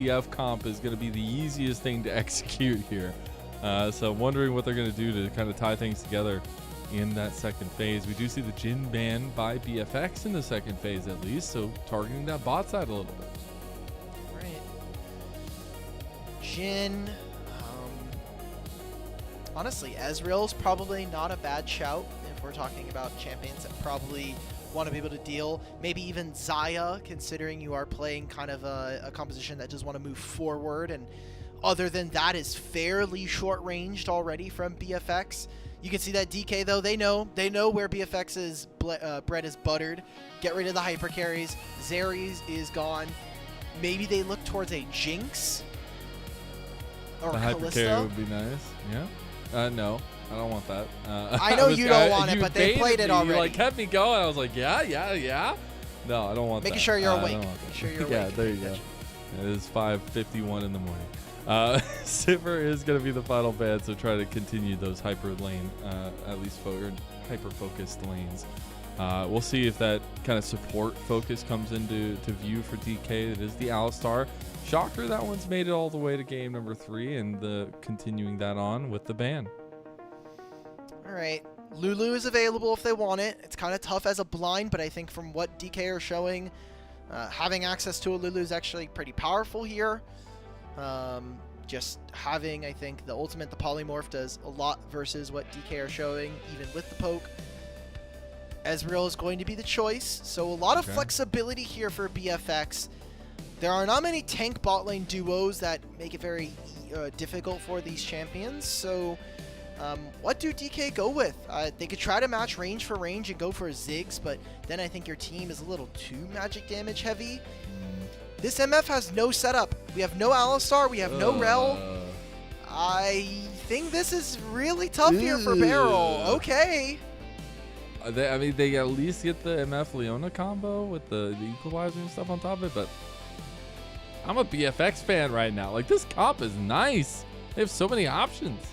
BF comp is going to be the easiest thing to execute here. So I'm wondering what they're going to do to kind of tie things together in that second phase. We do see the Jhin ban by BFX in the second phase at least, so targeting that bot side a little bit. Right. Jhin. Honestly, Ezreal's probably not a bad shout if we're talking about champions that probably want to be able to deal. Maybe even Xayah, considering you are playing kind of a composition that just want to move forward, and other than that is fairly short-ranged already from BFX. You can see that DK, though, they know where BFX's bread is buttered. Get rid of the hyper carries. Zeri's is gone. Maybe they look towards a Jinx or the hyper Kalista. carry would be nice. Yeah. No, I don't want that. I know you don't want it, but they played it already. You like kept me going. I was like, yeah. No, I don't want that. Making sure you're awake. Making sure you're awake. Yeah, there you go. It is 5:51 in the morning. Sivir is going to be the final ban, so try to continue those hyper lane, at least hyper focused lanes. We'll see if that kind of support focus comes into view for DK. It is the Alistar. Shocker, that one's made it all the way to game number 3 and continuing that on with the ban. All right. Lulu is available if they want it. It's kind of tough as a blind, but I think from what DK are showing, having access to a Lulu is actually pretty powerful here. Just having, I think, the ultimate, the polymorph does a lot versus what DK are showing, even with the poke. Ezreal is going to be the choice, so a lot of flexibility here for BFX. There are not many tank bot lane duos that make it very difficult for these champions, so what do DK go with? They could try to match range for range and go for a Ziggs, but then I think your team is a little too magic damage heavy. This MF has no setup. We have no Alistar, we have no Rel. I think this is really tough here for BeryL. Okay. I mean, they at least get the MF Leona combo with the equalizer and stuff on top of it, but I'm a BFX fan right now. Like, this comp is nice. They have so many options.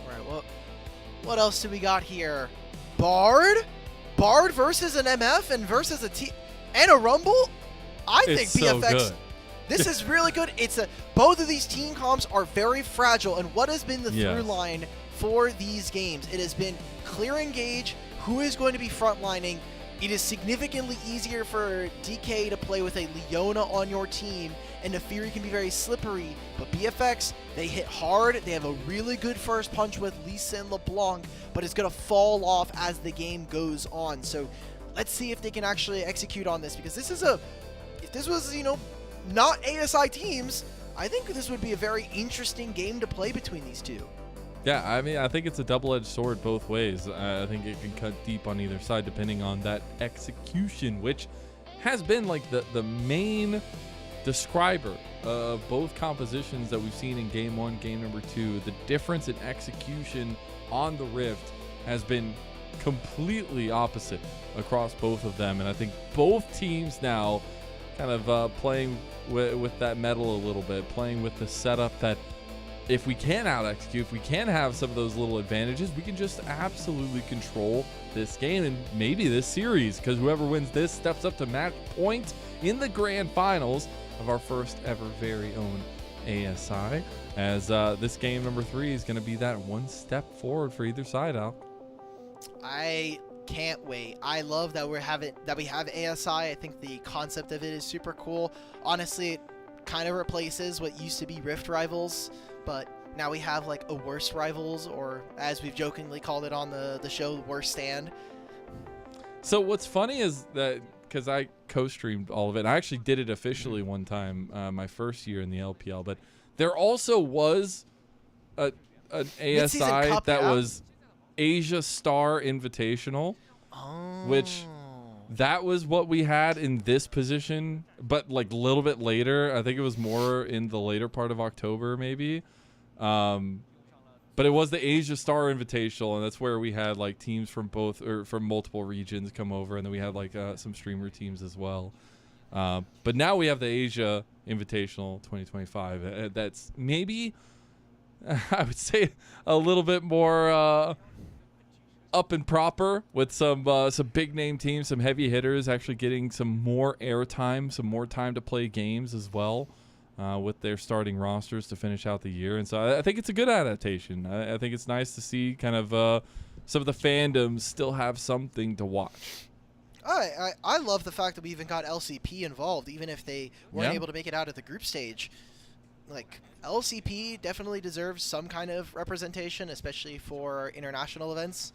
All right, well, what else do we got here? Bard? Bard versus an MF and versus a T and a Rumble? I think BFX, so this is really good. Both of these team comps are very fragile, and what has been the through line for these games? It has been clear engage, who is going to be frontlining. It is significantly easier for DK to play with a Leona on your team, and the Fury can be very slippery, but BFX, they hit hard. They have a really good first punch with Lisa and LeBlanc, but it's going to fall off as the game goes on. So let's see if they can actually execute on this, because this is if this was, not ASI teams, I think this would be a very interesting game to play between these two. Yeah, I mean, I think it's a double-edged sword both ways. I think it can cut deep on either side depending on that execution, which has been like the main describer of both compositions that we've seen in game 1, game number 2. The difference in execution on the Rift has been completely opposite across both of them, and I think both teams now kind of playing with that metal a little bit, playing with the setup that if we can out-execute, if we can have some of those little advantages, we can just absolutely control this game and maybe this series, because whoever wins this steps up to match point in the grand finals of our first ever very own ASI, as this game number 3 is going to be that one step forward for either side, Al. I can't wait. I love that we have ASI. I think the concept of it is super cool. Honestly, it kind of replaces what used to be Rift rivals, but now we have like a worse rivals, or as we've jokingly called it on the show, worst stand. So what's funny is that, because I co-streamed all of it, I actually did it officially one time, my first year in the LPL, but there also was an ASI that was Asia Star Invitational, which that was what we had in this position, but like a little bit later. I think it was more in the later part of October, maybe. But it was the Asia Star Invitational, and that's where we had like teams from from multiple regions come over, and then we had like some streamer teams as well. But now we have the Asia Invitational 2025. That's maybe, I would say, a little bit more up and proper, with some big name teams, some heavy hitters actually getting some more airtime, some more time to play games as well. with their starting rosters to finish out the year. And so I think it's a good adaptation. I think it's nice to see kind of some of the fandoms still have something to watch. I love the fact that we even got LCP involved, even if they weren't able to make it out of the group stage. Like, LCP definitely deserves some kind of representation, especially for international events.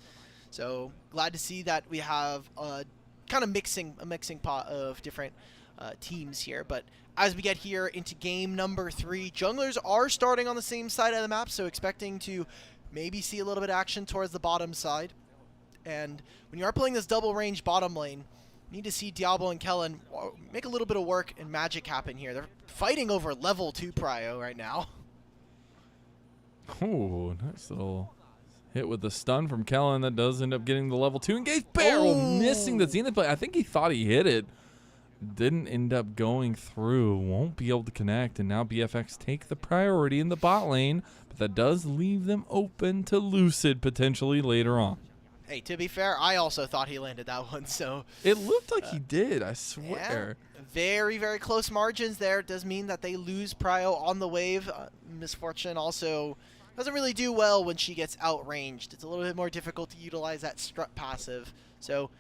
So glad to see that we have kind of a mixing pot of different teams here. But as we get here into game number 3, junglers are starting on the same side of the map, so expecting to maybe see a little bit of action towards the bottom side. And when you are playing this double range bottom lane, you need to see Diable and Kellin make a little bit of work and magic happen here. They're fighting over level 2 prio right now. Oh, nice little hit with the stun from Kellin that does end up getting the level 2 engage. BeryL missing the Zenith play. I think he thought he hit it. Didn't end up going through. Won't be able to connect. And now BFX take the priority in the bot lane. But that does leave them open to Lucid potentially later on. Hey, to be fair, I also thought he landed that one, so... It looked like he did, I swear. Yeah, very, very close margins there. It does mean that they lose prio on the wave. Misfortune also doesn't really do well when she gets outranged. It's a little bit more difficult to utilize that strut passive. So,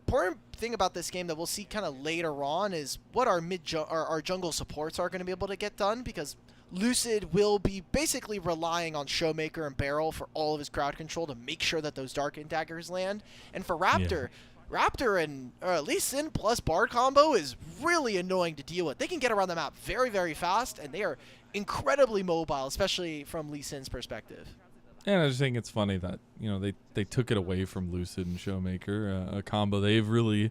important thing about this game that we'll see kind of later on is what our our jungle supports are going to be able to get done, because Lucid will be basically relying on ShowMaker and BeryL for all of his crowd control to make sure that those Dark Daggers land. And for Raptor, Raptor and Lee Sin plus Bard combo is really annoying to deal with. They can get around the map very, very fast, and they are incredibly mobile, especially from Lee Sin's perspective. And I just think it's funny that, you know, they took it away from Lucid and ShowMaker, a combo they've really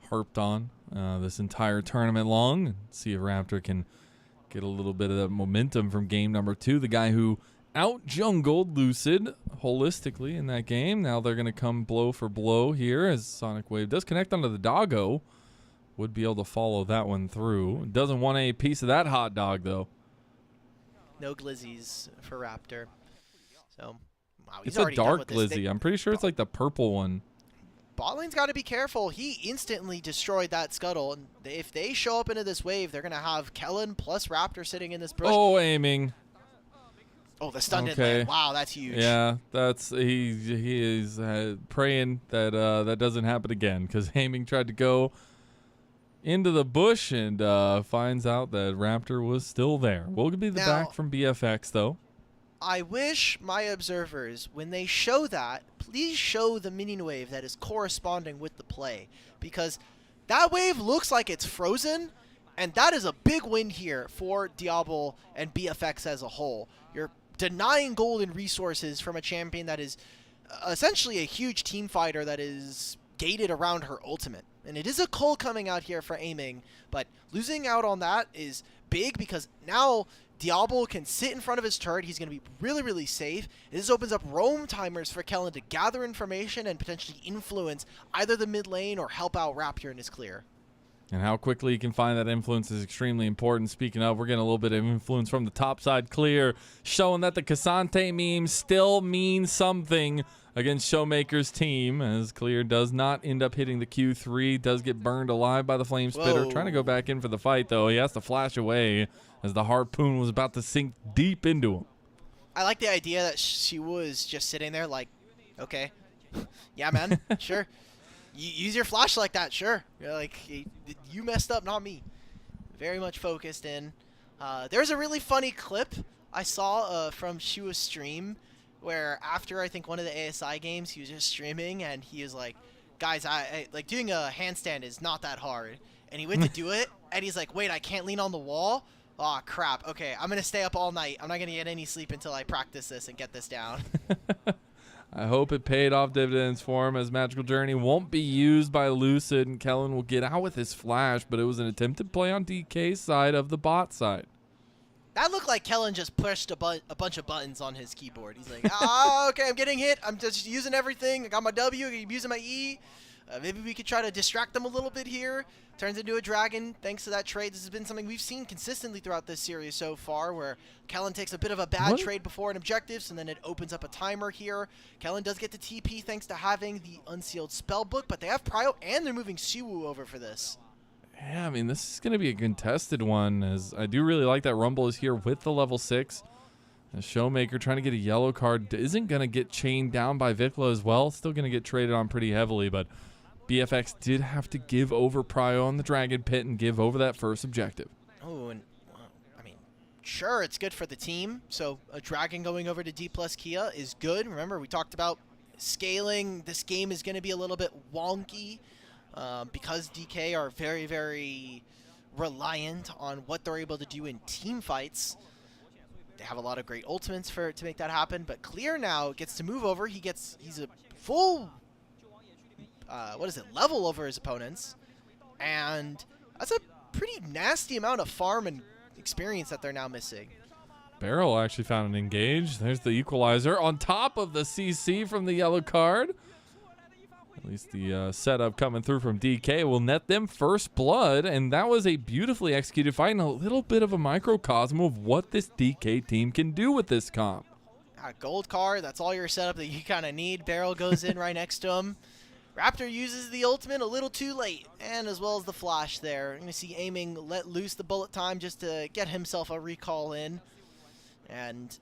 harped on this entire tournament long. And see if Raptor can get a little bit of that momentum from game number 2. The guy who out-jungled Lucid holistically in that game. Now they're going to come blow for blow here as Sonic Wave does connect onto the doggo. Would be able to follow that one through. Doesn't want a piece of that hot dog, though. No glizzies for Raptor. So, wow, it's a dark glizzy. I'm pretty sure it's like the purple one. Bot lane's got to be careful. He instantly destroyed that scuttle, and if they show up into this wave, they're going to have Kellin plus Raptor sitting in this bush. Oh, aiming. Oh, the stun didn't land. Wow, that's huge. Yeah, that's he is praying that that doesn't happen again, because aiming tried to go into the bush and finds out that Raptor was still there. We'll be the back from BFX, though. I wish my observers, when they show that, please show the minion wave that is corresponding with the play, because that wave looks like it's frozen, and that is a big win here for Diable and BFX as a whole. You're denying golden resources from a champion that is essentially a huge team fighter that is gated around her ultimate. And it is a Cole coming out here for aiming, but losing out on that is big, because now Diable can sit in front of his turret. He's going to be really, really safe. This opens up roam timers for Kellin to gather information and potentially influence either the mid lane or help out Raptor in his clear. And how quickly you can find that influence is extremely important. Speaking of, we're getting a little bit of influence from the top side clear, showing that the Cassante meme still means something against ShowMaker's team, as Clear does not end up hitting the Q3, does get burned alive by the Flame Spitter. Trying to go back in for the fight, though. He has to flash away as the harpoon was about to sink deep into him. I like the idea that Siwoo is just sitting there like, okay, yeah, man, sure. You use your flash like that, sure. You're like, you messed up, not me. Very much focused in. There's a really funny clip I saw from Siwoo's stream, where after I think one of the ASI games, he was just streaming and he was like, guys, I like doing a handstand is not that hard. And he went to do it and he's like, wait, I can't lean on the wall? Aw, crap. Okay, I'm going to stay up all night. I'm not going to get any sleep until I practice this and get this down. I hope it paid off dividends for him, as Magical Journey won't be used by Lucid, and Kellin will get out with his flash, but it was an attempted play on DK's side of the bot side. That looked like Kellin just pushed a bunch of buttons on his keyboard. He's like, okay, I'm getting hit. I'm just using everything. I got my W. I'm using my E. Maybe we could try to distract them a little bit here. Turns into a dragon thanks to that trade. This has been something we've seen consistently throughout this series so far, where Kellin takes a bit of a bad trade before an objectives, and then it opens up a timer here. Kellin does get to TP thanks to having the unsealed spell book, but they have Prio, and they're moving Siwoo over for this. Yeah, I mean, this is going to be a contested one, as I do really like that Rumble is here with the level 6. The ShowMaker trying to get a yellow card isn't going to get chained down by VicLa as well. Still going to get traded on pretty heavily, but BFX did have to give over Prio on the Dragon Pit and give over that first objective. Oh, and well, I mean, sure, it's good for the team. So a Dragon going over to Dplus KIA is good. Remember, we talked about scaling. This game is going to be a little bit wonky because DK are very, very reliant on what they're able to do in team fights. They have a lot of great ultimates to make that happen, but Clear now gets to move over. He's a full level over his opponents, and that's a pretty nasty amount of farm and experience that they're now missing. BeryL actually found an engage. There's the equalizer on top of the CC from the yellow card. At least the setup coming through from DK will net them first blood, and that was a beautifully executed fight and a little bit of a microcosm of what this DK team can do with this comp. Gold card, that's all your setup that you kind of need. BeryL goes in right next to him. Raptor uses the ultimate a little too late, and as well as the flash there. You're going to see aiming let loose the bullet time just to get himself a recall in. And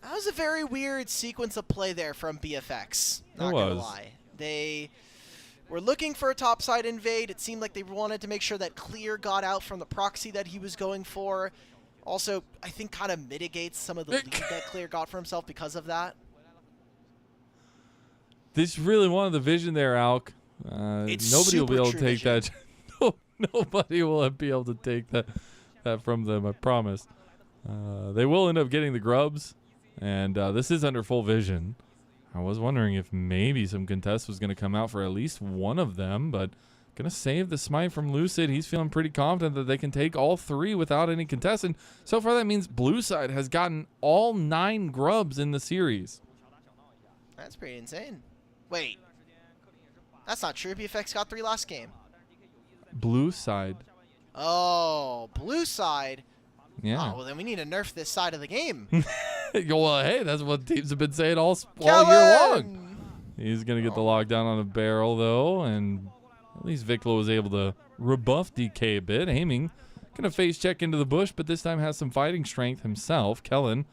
that was a very weird sequence of play there from BFX. Not going to lie. They were looking for a topside invade. It seemed like they wanted to make sure that Clear got out from the proxy that he was going for. Also, I think kind of mitigates some of the lead that Clear got for himself because of that. This really wanted the vision there, Alk. Nobody will be able to take that. Nobody will be able to take that from them, I promise. They will end up getting the grubs, and this is under full vision. I was wondering if maybe some contest was going to come out for at least one of them, but going to save the smite from Lucid. He's feeling pretty confident that they can take all 3 without any contest, and so far that means blue side has gotten all 9 grubs in the series. That's pretty insane. Wait, that's not true. BFX got 3 last game. Blue side. Oh, blue side. Yeah. Oh, well, then we need to nerf this side of the game. Well, hey, that's what teams have been saying all year long. He's going to get the lockdown on a BeryL, though, and at least VicLa was able to rebuff DK a bit. Aiming, going to face check into the bush, but this time has some fighting strength himself. Kellin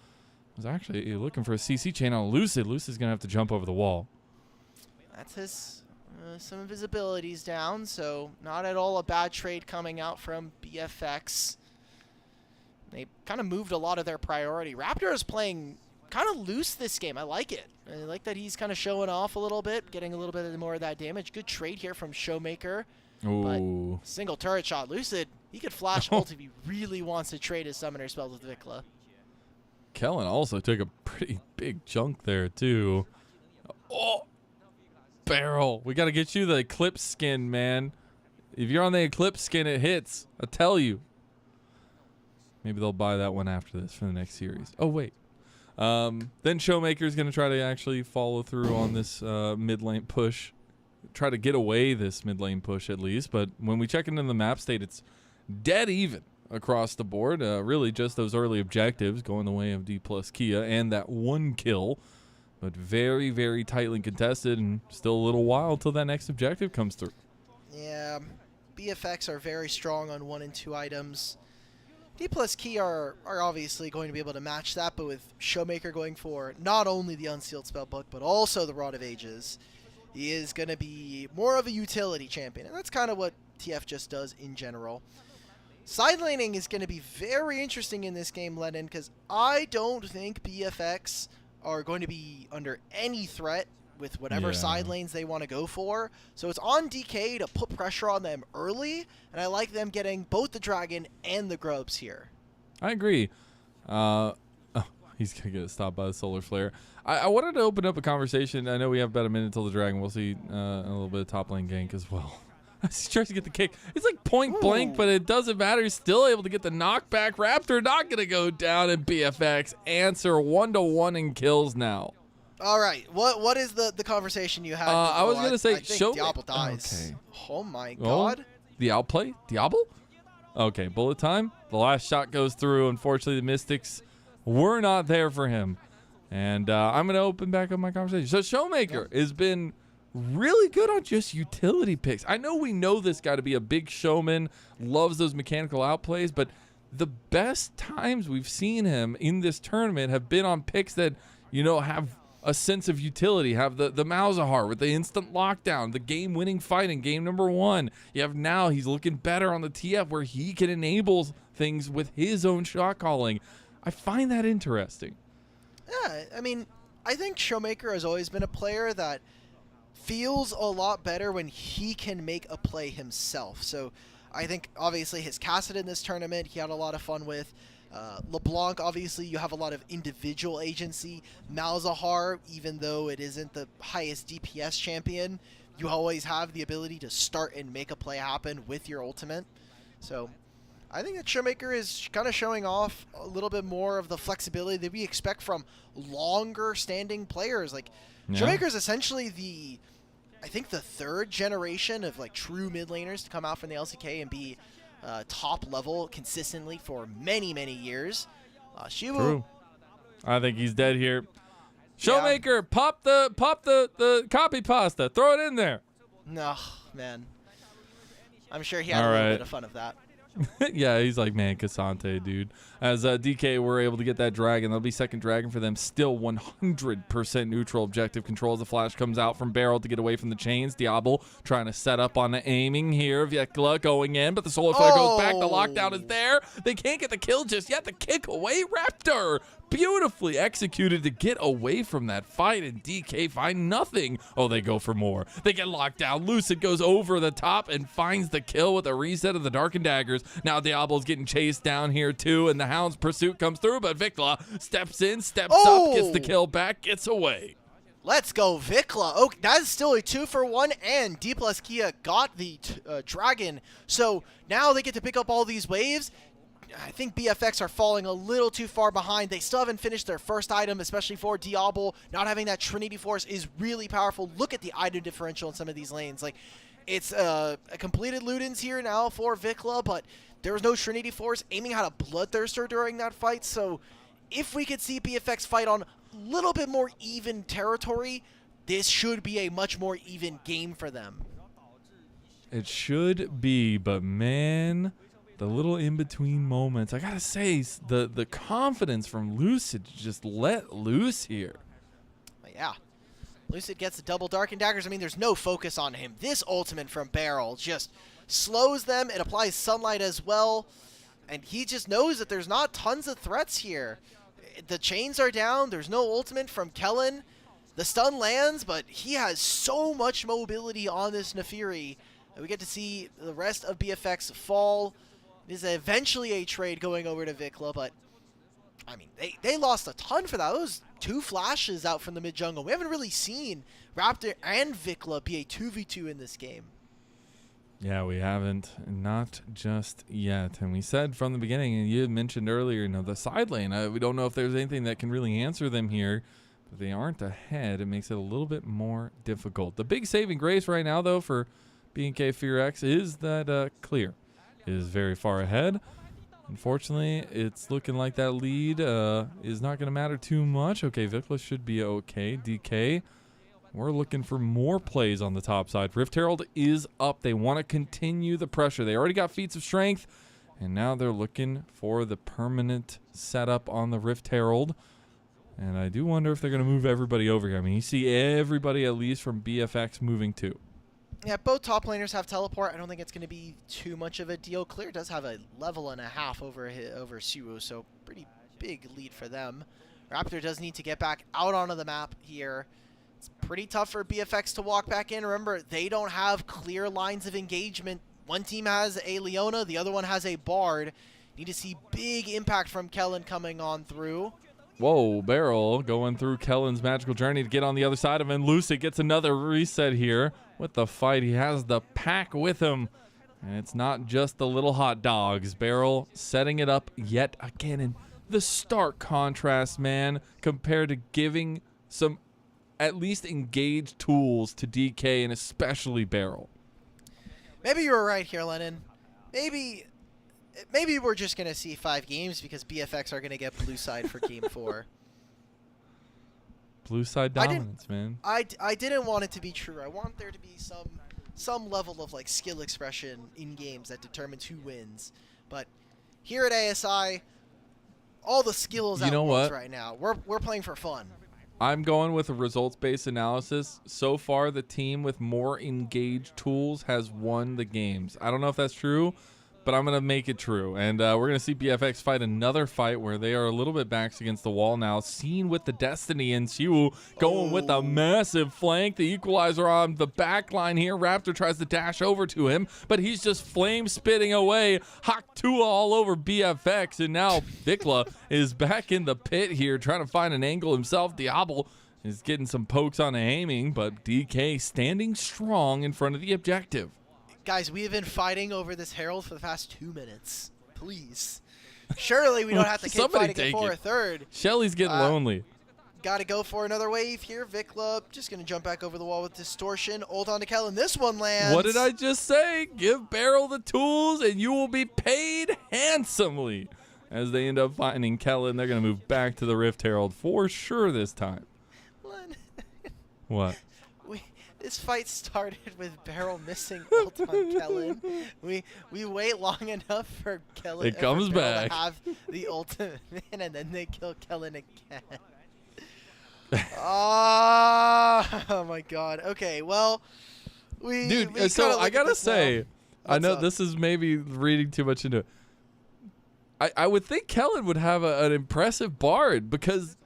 was actually looking for a CC chain on Lucid. Lucid's going to have to jump over the wall. That's his some of his abilities down, so not at all a bad trade coming out from BFX. They kind of moved a lot of their priority. Raptor is playing kind of loose this game. I like it. I like that he's kind of showing off a little bit, getting a little bit more of that damage. Good trade here from ShowMaker. Ooh. But single turret shot. Lucid, he could flash ult if he really wants to trade his summoner spells with VicLa. Kellin also took a pretty big chunk there, too. Oh, BeryL. We got to get you the Eclipse skin, man. If you're on the Eclipse skin, it hits. I tell you. Maybe they'll buy that one after this for the next series. Oh, wait. Then ShowMaker is going to try to actually follow through on this mid lane push. Try to get away this mid lane push at least. But when we check into the map state, it's dead even across the board. Really just those early objectives going the way of Dplus KIA and that 1 kill. But very, very tightly contested and still a little while till that next objective comes through. Yeah, BFX are very strong on 1 and 2 items. Dplus KIA are obviously going to be able to match that, but with ShowMaker going for not only the Unsealed Spellbook, but also the Rod of Ages, he is going to be more of a utility champion, and that's kind of what TF just does in general. Side laning is going to be very interesting in this game, Lennon, because I don't think BFX are going to be under any threat with whatever side lanes they want to go for. So it's on DK to put pressure on them early, and I like them getting both the Dragon and the Grubs here. I agree. He's going to get stopped by the Solar Flare. I wanted to open up a conversation. I know we have about a minute until the Dragon. We'll see a little bit of top lane gank as well. He tries to get the kick. It's like point blank, but it doesn't matter. He's still able to get the knockback. Raptor not going to go down, and BFX answer 1-1 in kills now. All right, what is the conversation you had? I was gonna say, show Diable dies. Okay. Oh my God. The outplay, Diable. Okay, bullet time. The last shot goes through. Unfortunately, the Mystics were not there for him, and I'm gonna open back up my conversation. So ShowMaker has been really good on just utility picks. I know we know this guy to be a big showman, loves those mechanical outplays, but the best times we've seen him in this tournament have been on picks that, you know, have a sense of utility, have the Malzahar with the instant lockdown, the game-winning fight in game number 1. You have now he's looking better on the TF where he can enable things with his own shot calling. I find that interesting. Yeah, I mean, I think ShowMaker has always been a player that feels a lot better when he can make a play himself. So I think obviously his Cassid in this tournament, he had a lot of fun with. LeBlanc, obviously, you have a lot of individual agency. Malzahar, even though it isn't the highest DPS champion, you always have the ability to start and make a play happen with your ultimate. So I think that ShowMaker is kind of showing off a little bit more of the flexibility that we expect from longer standing players. Like, ShowMaker is essentially I think the 3rd generation of like true mid laners to come out from the LCK and be top level consistently for many, many years. Siwoo. True. I think he's dead here. ShowMaker, pop the copy pasta. Throw it in there. No, man. I'm sure he had a little bit of fun of that. Yeah, he's like, man, Cassante, dude. As DK were able to get that dragon, that'll be second dragon for them. Still 100% neutral objective control as the flash comes out from BeryL to get away from the chains. Diable trying to set up on the aiming here. VicLa going in, but the Solar Flare goes back. The lockdown is there. They can't get the kill just yet. The kick away. Raptor beautifully executed to get away from that fight, and DK find nothing. Oh, they go for more. They get locked down. Lucid goes over the top and finds the kill with a reset of the Darkened Daggers. Now Diable's getting chased down here too, and the Hound's pursuit comes through, but VicLa steps in, steps up, gets the kill back, gets away. Let's go, VicLa. Oh, that is still a 2-for-1, and Dplus KIA got the dragon. So now they get to pick up all these waves. I think BFX are falling a little too far behind. They still haven't finished their first item, especially for Diable. Not having that Trinity Force is really powerful. Look at the item differential in some of these lanes. Like, it's a completed Ludens here now for VicLa, but there was no Trinity Force. Aiming had a Bloodthirster during that fight, so if we could see BFX fight on a little bit more even territory, this should be a much more even game for them. It should be, but man, the little in-between moments, I gotta say, the confidence from Lucid to just let loose here. Yeah. Lucid gets the double Darkened Daggers. I mean, there's no focus on him. This ultimate from BeryL just slows them. It applies sunlight as well. And he just knows that there's not tons of threats here. The chains are down. There's no ultimate from Kellin. The stun lands, but he has so much mobility on this Naafiri. We get to see the rest of BFX fall. It is eventually a trade going over to VicLa, but I mean, they lost a ton for that. Those 2 flashes out from the mid-jungle. We haven't really seen Raptor and VicLa be a 2v2 in this game. Yeah, we haven't. Not just yet. And we said from the beginning, and you had mentioned earlier, you know, the side lane. We don't know if there's anything that can really answer them here. But they aren't ahead. It makes it a little bit more difficult. The big saving grace right now, though, for BNK FEARX is that Clear is very far ahead. Unfortunately, it's looking like that lead is not going to matter too much. Okay, VicLa should be okay. DK, we're looking for more plays on the top side. Rift Herald is up. They want to continue the pressure. They already got feats of strength, and now they're looking for the permanent setup on the Rift Herald. And I do wonder if they're going to move everybody over here. I mean, you see everybody at least from BFX moving too. Yeah, both top laners have teleport. I don't think it's going to be too much of a deal. Clear does have a level and a half over Siwoo, so pretty big lead for them. Raptor does need to get back out onto the map here. It's pretty tough for BFX to walk back in. Remember, they don't have clear lines of engagement. One team has a Leona, the other one has a Bard. Need to see big impact from Kellin coming on through. Whoa, BeryL going through Kellin's magical journey to get on the other side of him. Lucid gets another reset here with the fight. He has the pack with him. And it's not just the little hot dogs. BeryL setting it up yet again. And the stark contrast, man, compared to giving some at least engaged tools to DK and especially BeryL. Maybe you were right here, Lennon. Maybe we're just going to see 5 games because BFX are going to get blue side for game 4. Blue side dominance, man. I didn't want it to be true. I want there to be some level of like skill expression in games that determines who wins. But here at ASI, all the skills out once right now. We're playing for fun. I'm going with a results-based analysis. So far, the team with more engaged tools has won the games. I don't know if that's true, but I'm going to make it true. And we're going to see BFX fight another fight where they are a little bit backs against the wall now. Seen with the Destiny and Siwoo going with a massive flank. The equalizer on the back line here. Raptor tries to dash over to him, but he's just flame spitting away. Hawk2 all over BFX, and now VicLa is back in the pit here trying to find an angle himself. Diable is getting some pokes on the aiming, but DK standing strong in front of the objective. Guys, we have been fighting over this Herald for the past 2 minutes. Please. Surely we don't have to keep fighting it for a third. Shelly's getting lonely. Got to go for another wave here. VicLa just going to jump back over the wall with distortion. Ult on to Kellin. This one lands. What did I just say? Give BeryL the tools and you will be paid handsomely. As they end up finding Kellin, they're going to move back to the Rift Herald for sure this time. What? This fight started with BeryL missing ult on Kellin. We wait long enough for Kellin. It comes back. To have the ultimate, and then they kill Kellin again. Oh my God. Okay, well, dude. So I gotta say, I know this is maybe reading too much into it. I would think Kellin would have an impressive bard because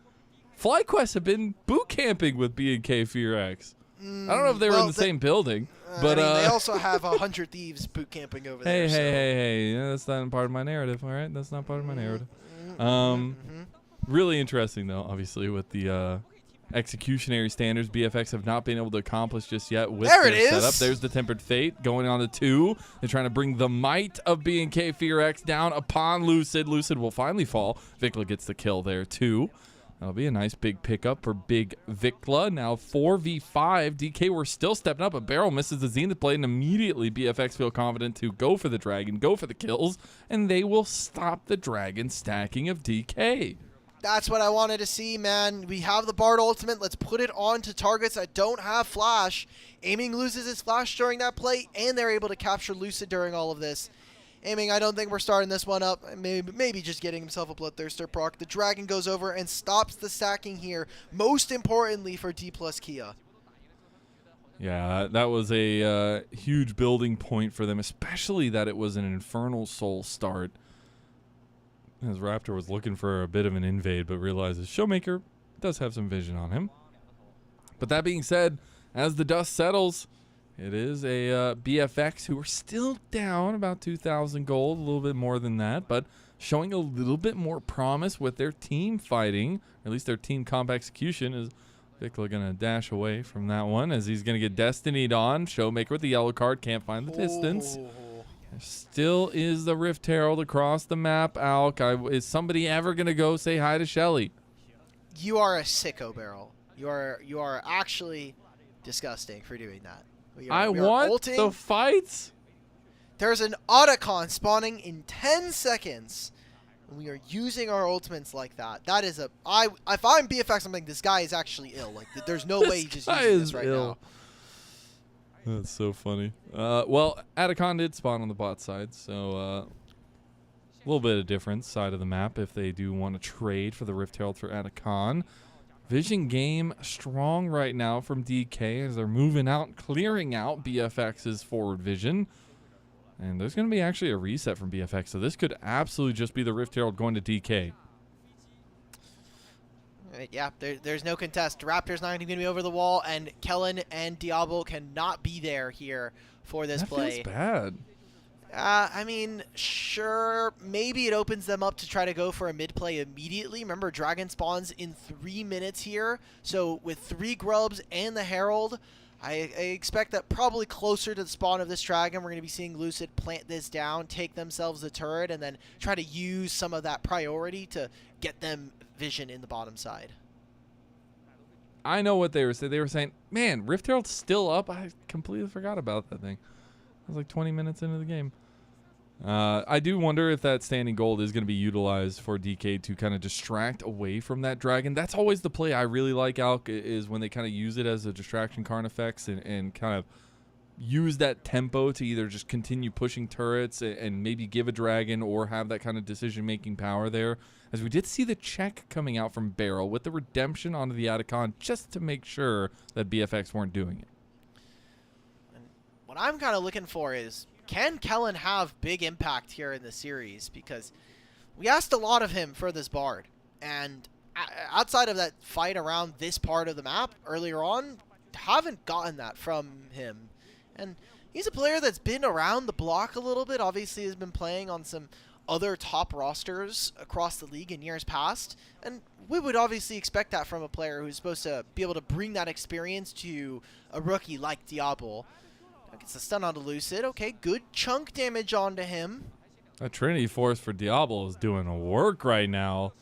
FlyQuest have been boot camping with BNK FEARX. I don't know if they were in the same building, but I mean, they also have 100 Thieves boot camping over there. Hey! Yeah, that's not part of my narrative. All right, that's not part of my narrative. Really interesting though, obviously with the executionary standards BFX have not been able to accomplish just yet with their setup. There's the Tempered Fate going on to 2. They're trying to bring the might of BNK FEARX down upon Lucid. Lucid will finally fall. VicLa gets the kill there too. That'll be a nice big pickup for big VicLa. Now 4v5. DK were still stepping up, but BeryL misses the Zenith blade, and immediately BFX feel confident to go for the dragon, go for the kills, and they will stop the dragon stacking of DK. That's what I wanted to see, man. We have the Bard ultimate. Let's put it on to targets that don't have flash. Aiming loses his flash during that play, and they're able to capture Lucid during all of this. Aiming, I don't think we're starting this one up. Maybe just getting himself a Bloodthirster proc. The Dragon goes over and stops the stacking here. Most importantly for Dplus KIA. Yeah, that was a huge building point for them, especially that it was an Infernal Soul start. As Raptor was looking for a bit of an invade, but realizes ShowMaker does have some vision on him. But that being said, as the dust settles, it is a BFX who are still down about 2,000 gold, a little bit more than that, but showing a little bit more promise with their team fighting, or at least their team comp execution. Is VicLa going to dash away from that one as he's going to get Destinied on. ShowMaker with the yellow card, can't find the distance. There still is the Rift Herald across the map, Alk. Is somebody ever going to go say hi to Shelly? You are a sicko, BeryL. You are actually disgusting for doing that. I want the fights. There's an Otacon spawning in 10 seconds. And we are using our ultimates like that. That is if I'm BFX, I'm like, this guy is actually ill. Like, there's no way he's just using this right now. That's so funny. Well, Otacon did spawn on the bot side, so a little bit of difference side of the map if they do want to trade for the Rift Herald for Otacon. Vision game strong right now from DK as they're moving out, clearing out BFX's forward vision. And there's going to be actually a reset from BFX, so this could absolutely just be the Rift Herald going to DK. Yeah, there's no contest. Raptor's not even going to be over the wall, and Kellin and Diable cannot be there here for this play. That feels bad. I mean, sure, maybe it opens them up to try to go for a mid play immediately. Remember, Dragon spawns in 3 minutes here, so with 3 grubs and the Herald, I expect that probably closer to the spawn of this Dragon, we're going to be seeing Lucid plant this down, take themselves the turret, and then try to use some of that priority to get them vision in the bottom side. I know what they were saying. They were saying, man, Rift Herald's still up. I completely forgot about that thing. It was like 20 minutes into the game. I do wonder if that standing gold is going to be utilized for DK to kind of distract away from that dragon. That's always the play I really like, Alk, is when they kind of use it as a distraction card effects and kind of use that tempo to either just continue pushing turrets and maybe give a dragon or have that kind of decision-making power there. As we did see the check coming out from BeryL with the redemption onto the Atacon just to make sure that BFX weren't doing it. And what I'm kind of looking for is, can Kellin have big impact here in the series? Because we asked a lot of him for this Bard, and outside of that fight around this part of the map earlier on, haven't gotten that from him. And he's a player that's been around the block a little bit. Obviously has been playing on some other top rosters across the league in years past, and we would obviously expect that from a player who's supposed to be able to bring that experience to a rookie like Diable. Gets a stun onto Lucid. Okay, good chunk damage onto him. That Trinity Force for Diable is doing a work right now.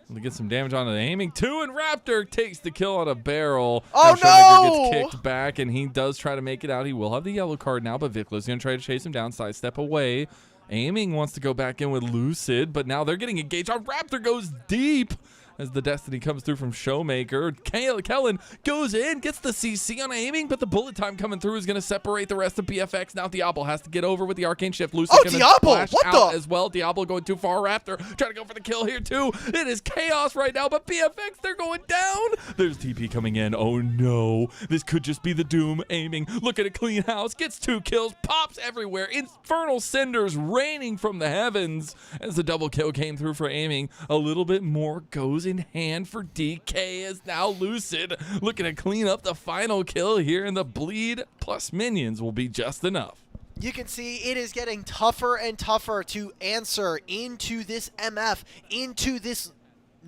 We get some damage onto the aiming too, and Raptor takes the kill on a BeryL. Oh ShowMaker gets kicked back, and he does try to make it out. He will have the yellow card now, but VicLa's going to try to chase him down, sidestep away. Aiming wants to go back in with Lucid, but now they're getting engaged on. Raptor goes deep as the Destiny comes through from ShowMaker. Kellin goes in, gets the CC on aiming, but the bullet time coming through is going to separate the rest of BFX. Now Diable has to get over with the Arcane Shift. Lucid going to flash out as well. Diable going too far. Raptor trying to go for the kill here too. It is chaos right now, but BFX, they're going down. There's TP coming in. Oh no, this could just be the doom. Aiming, look at a clean house, gets 2 kills, pops everywhere. Infernal cinders raining from the heavens as the double kill came through for aiming. A little bit more goes in hand for DK as now Lucid looking to clean up the final kill here, and the bleed plus minions will be just enough. You can see it is getting tougher and tougher to answer into this MF, into this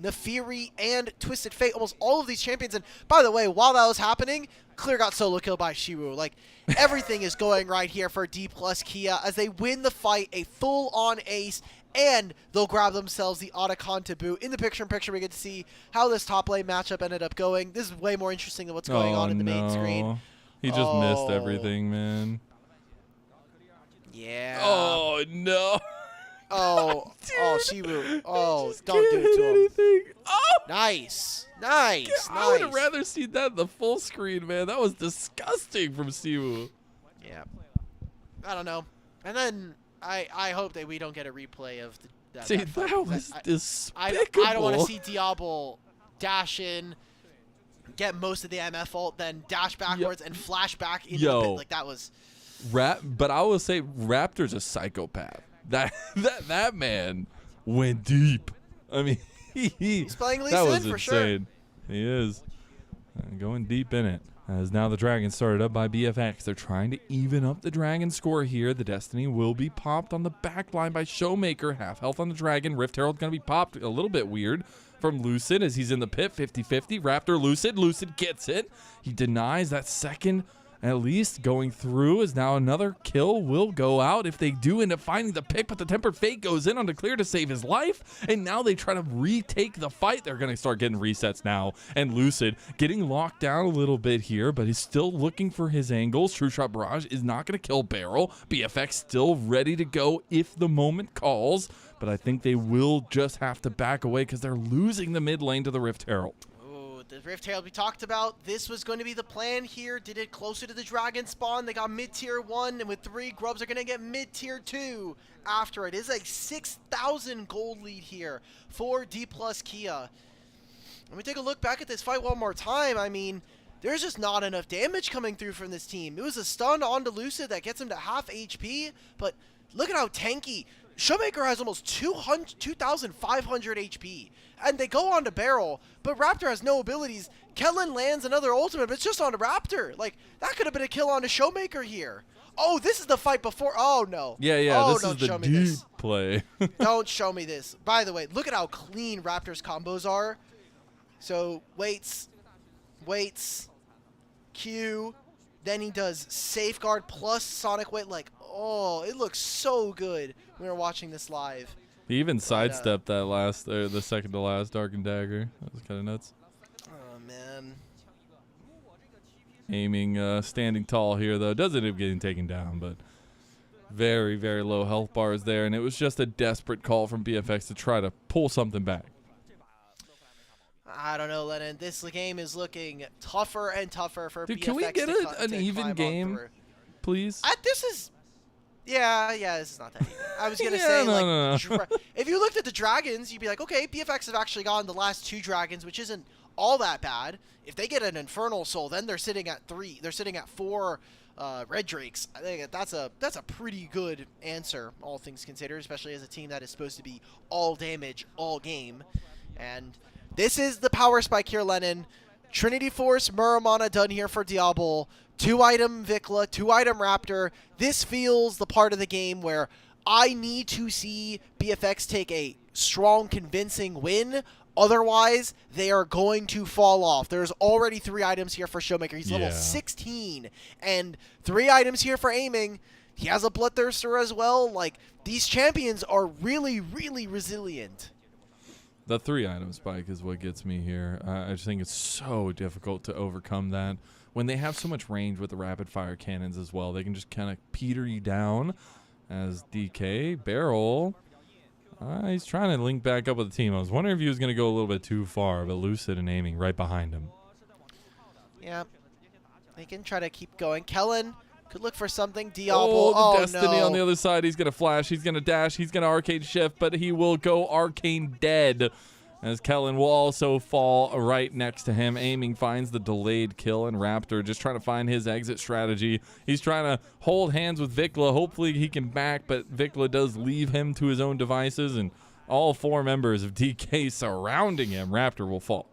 Nefiri and Twisted Fate, almost all of these champions. And by the way, while that was happening, clear got solo killed by Siwoo. Like, everything is going right here for Dplus KIA as they win the fight, a full-on ace, and they'll grab themselves the Otacon to boot. In the picture-in-picture, we get to see how this top lane matchup ended up going. This is way more interesting than what's going on in the main screen. He just missed everything, man. Yeah. Oh, no. Oh, Siwoo. Oh, don't do it to him. Oh! Nice. Nice. I would have rather seen that in the full screen, man. That was disgusting from Siwoo. Yeah. I don't know. And then I hope that we don't get a replay of that. See, that was despicable. I don't want to see Diable dash in, get most of the MF ult, then dash backwards and flash back into the pit. Like, that was... But I will say Raptor's a psychopath. That man went deep. I mean, he's playing Lee that Sin was for insane. Sure. He is going deep in it. As now the dragon started up by BFX. They're trying to even up the dragon score here. The Destiny will be popped on the back line by ShowMaker. Half health on the dragon. Rift Herald going to be popped. A little bit weird from Lucid as he's in the pit. 50-50. Raptor, Lucid. Lucid gets it. He denies that second. At least going through as now another kill will go out if they do end up finding the pick, but the Tempered Fate goes in on Clear to save his life, and now they try to retake the fight. They're going to start getting resets now, and Lucid getting locked down a little bit here, but he's still looking for his angles. True Shot Barrage is not going to kill BeryL. BFX still ready to go if the moment calls, but I think they will just have to back away because they're losing the mid lane to the Rift Herald. The Rift Herald we talked about, this was going to be the plan here. Did it closer to the dragon spawn. They got mid-tier 1, and with 3, Grubs are going to get mid-tier 2 after it. It's like 6,000 gold lead here for Dplus KIA. Let me take a look back at this fight one more time. I mean, there's just not enough damage coming through from this team. It was a stun onto Lucid that gets him to half HP, but look at how tanky. ShowMaker has almost 2,500 HP, and they go on to BeryL, but Raptor has no abilities. Kellin lands another ultimate, but it's just on to Raptor. Like, that could have been a kill on to ShowMaker here. Oh, this is the fight before. Oh, no. Yeah, oh, this is the deep play. Don't show me this. By the way, look at how clean Raptor's combos are. So, waits, Q, then he does Safeguard plus Sonic Wait. Like, oh, it looks so good when we were watching this live. He even sidestepped that the second to last Dark and Dagger. That was kind of nuts. Oh, man. Aiming, standing tall here, though. Does end up getting taken down, but Very, very low health bars there, and it was just a desperate call from BFX to try to pull something back. I don't know, Lennon. This game is looking tougher and tougher for BFX. Can we get an even game, please? This is... Yeah, this is not that even. I was going to say, like, if you looked at the Dragons, you'd be like, okay, BFX have actually gotten the last 2 Dragons, which isn't all that bad. If they get an Infernal Soul, then they're sitting at 3. They're sitting at 4 Red Drakes. I think that's a pretty good answer, all things considered, especially as a team that is supposed to be all damage, all game. And this is the power spike here, Lennon. Trinity Force, Muramana done here for Diable. 2-item VicLa, 2-item Raptor. This feels the part of the game where I need to see BFX take a strong, convincing win. Otherwise, they are going to fall off. There's already 3 items here for ShowMaker. He's level 16. And 3 items here for aiming. He has a Bloodthirster as well. Like, these champions are really, really resilient. The 3-item spike is what gets me here. I just think it's so difficult to overcome that. When they have so much range with the rapid-fire cannons as well, they can just kind of peter you down as DK. BeryL, he's trying to link back up with the team. I was wondering if he was going to go a little bit too far, but Lucid and aiming right behind him. Yeah, they can try to keep going. Kellin could look for something. Diable, the Destiny on the other side. He's going to flash. He's going to dash. He's going to arcane shift, but he will go arcane dead. As Kellin will also fall right next to him. Aiming finds the delayed kill, and Raptor just trying to find his exit strategy. He's trying to hold hands with VicLa. Hopefully he can back, but VicLa does leave him to his own devices, and all 4 members of DK surrounding him. Raptor will fall.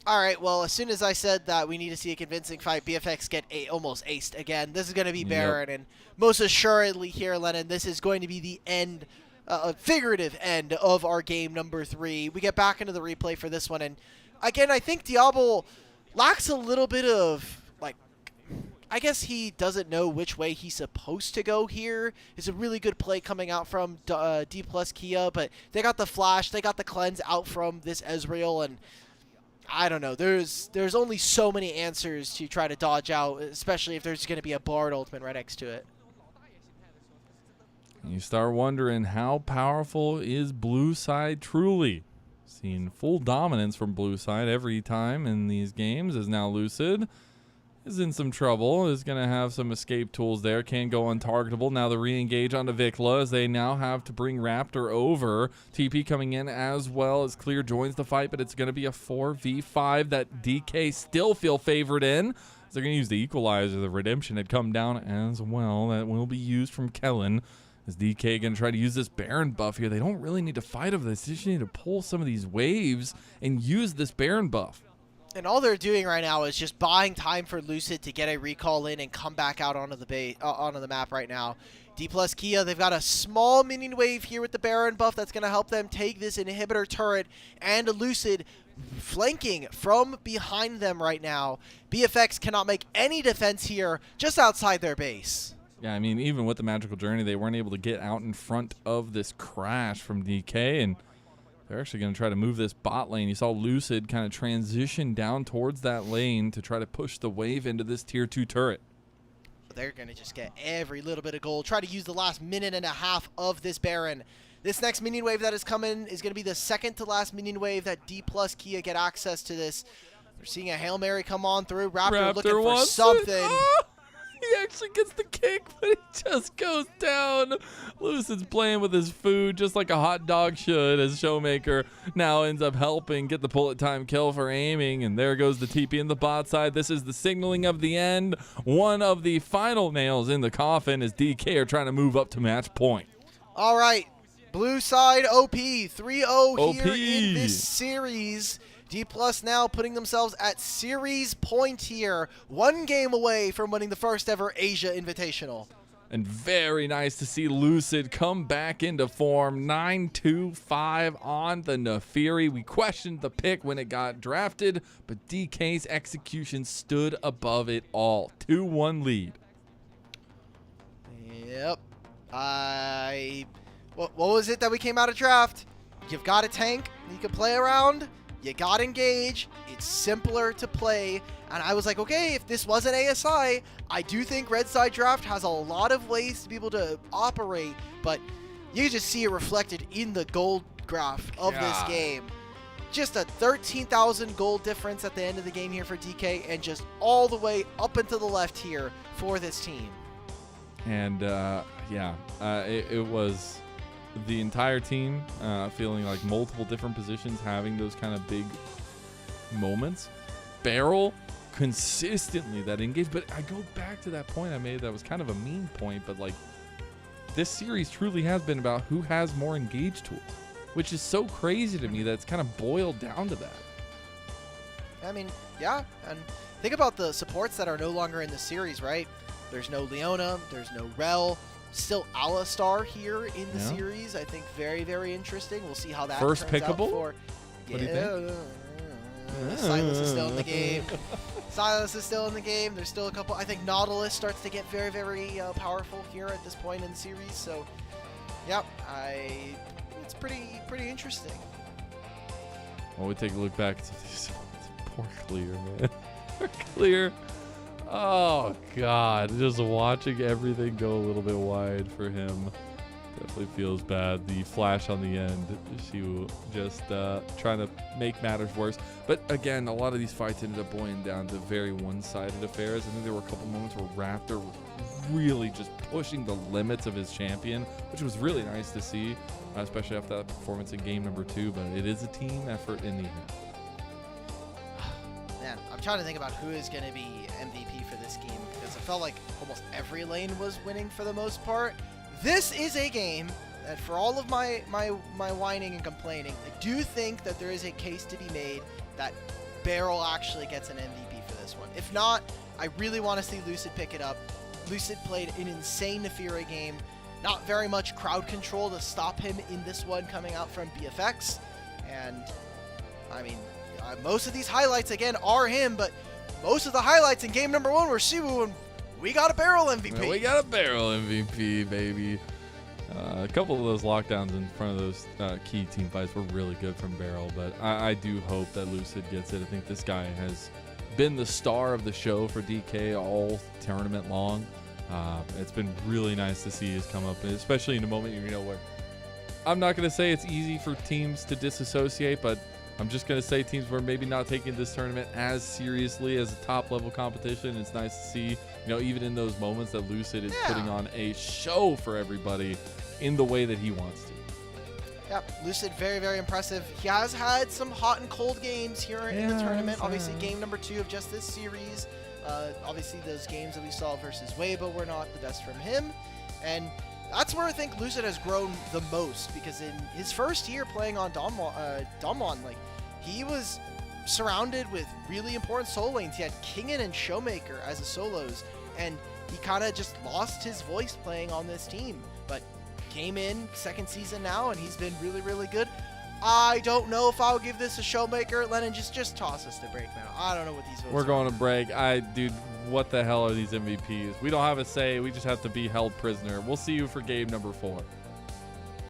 All right, well, as soon as I said that we need to see a convincing fight, BFX get almost aced again. This is going to be Baron, and most assuredly here, Lennon, this is going to be the end, a figurative end of our game number 3. We get back into the replay for this one, and again, I think Diable lacks a little bit of, like, I guess he doesn't know which way he's supposed to go here. It's a really good play coming out from Dplus KIA, but they got the flash, they got the cleanse out from this Ezreal, and I don't know. There's only so many answers to try to dodge out, especially if there's going to be a Bard ultimate right next to it. You start wondering, how powerful is blue side truly? Seeing full dominance from blue side every time in these games, as now Lucid is in some trouble, is going to have some escape tools there, can't go untargetable. Now the re-engage onto VicLa as they now have to bring Raptor over. TP coming in as well as Clear joins the fight, but it's going to be a 4v5 that DK still feel favored in. They're going to use the equalizer. The redemption had come down as well. That will be used from Kellin. Is DK going to try to use this Baron buff here? They don't really need to fight over this. They just need to pull some of these waves and use this Baron buff. And all they're doing right now is just buying time for Lucid to get a recall in and come back out onto the map right now. Dplus KIA, they've got a small minion wave here with the Baron buff that's going to help them take this inhibitor turret, and Lucid flanking from behind them right now. BFX cannot make any defense here just outside their base. Yeah, I mean, even with the Magical Journey, they weren't able to get out in front of this crash from DK, and they're actually going to try to move this bot lane. You saw Lucid kind of transition down towards that lane to try to push the wave into this tier 2 turret. They're going to just get every little bit of gold. Try to use the last minute and a half of this Baron. This next minion wave that is coming is going to be the second to last minion wave that Dplus KIA get access to this. We're seeing a Hail Mary come on through. Raptor looking for something. He actually gets the kick, but he just goes down. Lucid's playing with his food just like a hot dog should, as ShowMaker now ends up helping get the bullet time kill for aiming. And there goes the TP in the bot side. This is the signaling of the end. One of the final nails in the coffin as DK are trying to move up to match point. All right. Blue side OP. 3-0 here in this series. Dplus now putting themselves at series point here. 1 game away from winning the first ever Asia Invitational. And very nice to see Lucid come back into form. 9-2-5 on the Nefiri. We questioned the pick when it got drafted, but DK's execution stood above it all. 2-1 lead. Yep. What was it that we came out of draft? You've got a tank you can play around. You got Engage. It's simpler to play. And I was like, okay, if this wasn't ASI, I do think Red Side Draft has a lot of ways to be able to operate, but you can just see it reflected in the gold graph of this game. Just a 13,000 gold difference at the end of the game here for DK, and just all the way up and to the left here for this team. And it was the entire team feeling like multiple different positions, having those kind of big moments. BeryL consistently that engage, but I go back to that point I made that was kind of a mean point, but like this series truly has been about who has more engage tools, which is so crazy to me that it's kind of boiled down to that. I mean, yeah, and think about the supports that are no longer in the series, right? There's no Leona, there's no Rel, still Alistar here in the series. I think very, very interesting. We'll see how that first turns pickable. Out for, What do you think? Silas is still in the game. Silas is still in the game. There's still a couple. I think Nautilus starts to get very, very powerful here at this point in the series. So, yeah, it's pretty interesting. Well, we take a look back to these. Poor Clear, man. Clear. Oh, God. Just watching everything go a little bit wide for him definitely feels bad. The flash on the end, Siwoo just trying to make matters worse. But again, a lot of these fights ended up boiling down to very one-sided affairs. I think there were a couple moments where Raptor really just pushing the limits of his champion, which was really nice to see, especially after that performance in game number 2. But it is a team effort in the end. Man, I'm trying to think about who is going to be MVP for this game, because it felt like almost every lane was winning for the most part. This is a game that, for all of my whining and complaining, I do think that there is a case to be made that BeryL actually gets an MVP for this one. If not, I really want to see Lucid pick it up. Lucid played an insane Nefira game. Not very much crowd control to stop him in this one coming out from BFX. And, I mean, most of these highlights, again, are him, but most of the highlights in game number 1 were Siwoo, and we got a BeryL MVP. We got a BeryL MVP, baby. A couple of those lockdowns in front of those key team fights were really good from BeryL, but I do hope that Lucid gets it. I think this guy has been the star of the show for DK all tournament long. It's been really nice to see his come up, especially in a moment, where I'm not going to say it's easy for teams to disassociate, but I'm just going to say teams were maybe not taking this tournament as seriously as a top-level competition. It's nice to see, even in those moments that Lucid is putting on a show for everybody in the way that he wants to. Yeah, Lucid, very, very impressive. He has had some hot and cold games here in the tournament. Obviously, game number 2 of just this series. Obviously, those games that we saw versus Weibo were not the best from him. And that's where I think Lucid has grown the most, because in his first year playing on Damwon, like, he was surrounded with really important solo lanes. He had Kingin and ShowMaker as his solos, and he kind of just lost his voice playing on this team. But came in second season now, and he's been really, really good. I don't know if I'll give this a ShowMaker. Lennon, just toss us to break, man. I don't know what these votes We're are. going to break. Dude, what the hell are these MVPs? We don't have a say. We just have to be held prisoner. We'll see you for game number 4.